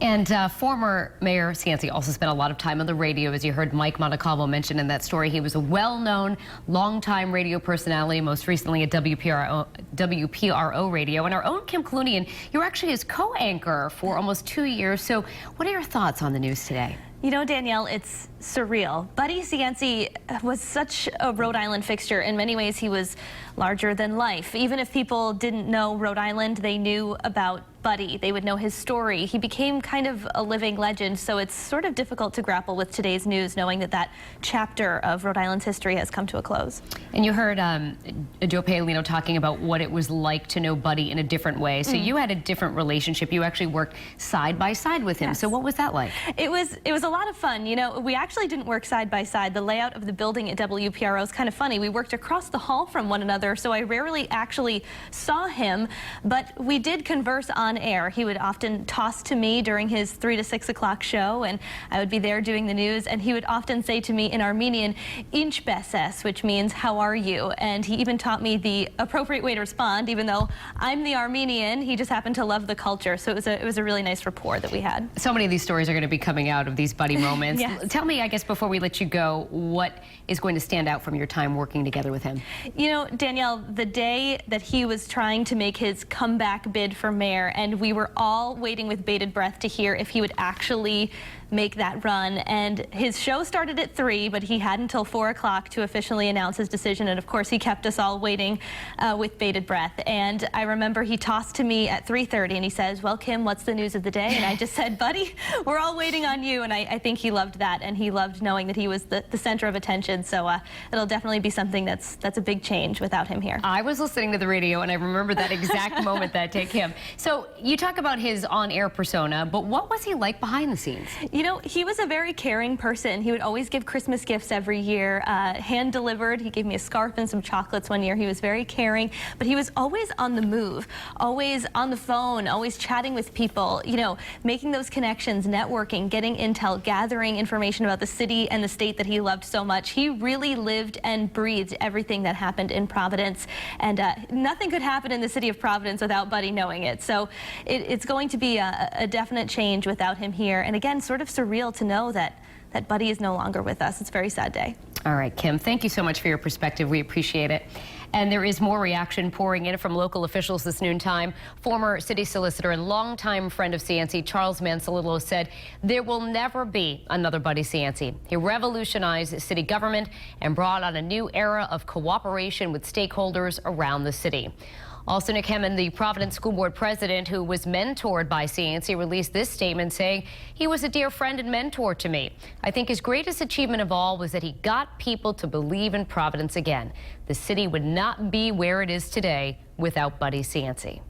And former Mayor Cianci also spent a lot of time on the radio, as you heard Mike Montecalvo mention in that story. He was a well-known, longtime radio personality, most recently at WPRO Radio. And our own Kim Kalunian, you were actually his co-anchor for almost 2 years. So what are your thoughts on the news today? You know, Danielle, it's surreal. Buddy Cianci was such a Rhode Island fixture. In many ways, he was larger than life. Even if people didn't know Rhode Island, they knew about Buddy. They would know his story. He became kind of a living legend, so it's sort of difficult to grapple with today's news, knowing that that chapter of Rhode Island's history has come to a close. And you heard Joe Paolino talking about what it was like to know Buddy in a different way. So you had a different relationship. You actually worked side by side with him. Yes. So what was that like? It was a lot of fun. You know, we actually didn't work side by side. The layout of the building at WPRO is kind of funny. We worked across the hall from one another, so I rarely actually saw him, but we did converse on air. He would often toss to me during his 3 to 6 o'clock show, and I would be there doing the news, and he would often say to me in Armenian, "Inch beses," which means "how are you?" And he even taught me the appropriate way to respond, even though I'm the Armenian. He just happened to love the culture, so it was a really nice rapport that we had. So many of these stories are going to be coming out of these Buddy moments. Yes. Tell me, I guess, before we let you go, what is going to stand out from your time working together with him? You know, Danielle, the day that he was trying to make his comeback bid for mayor, and we were all waiting with bated breath to hear if he would actually make that run, and his show started at 3, but he had until 4 o'clock to officially announce his decision, and of course he kept us all waiting with bated breath. And I remember he tossed to me at 3:30 and he says, "Well, Kim, what's the news of the day?" And I just said, "Buddy, we're all waiting on you." And I think he loved that, and he loved knowing that he was the center of attention. So it'll definitely be something that's a big change without him here. I was listening to the radio and I remember that exact moment that day, Kim. So you talk about his on-air persona, but what was he like behind the scenes? You know, he was a very caring person. He would always give Christmas gifts every year, hand-delivered. He gave me a scarf and some chocolates one year. He was very caring, but he was always on the move, always on the phone, always chatting with people, you know, making those connections, networking, getting intel, gathering information about the city and the state that he loved so much. He really lived and breathed everything that happened in Providence, and nothing could happen in the city of Providence without Buddy knowing it. So it's going to be a definite change without him here, and again, sort of surreal to know that Buddy is no longer with us. It's a very sad day. All right, Kim, thank you so much for your perspective. We appreciate it. And there is more reaction pouring in from local officials this noontime. Former city solicitor and longtime friend of Cianci, Charles Mansalillo, said there will never be another Buddy Cianci. He revolutionized city government and brought on a new era of cooperation with stakeholders around the city. Also, Nick Hemmond, the Providence School Board president, who was mentored by Cianci, released this statement saying, "He was a dear friend and mentor to me. I think his greatest achievement of all was that he got people to believe in Providence again. The city would not be where it is today without Buddy Cianci."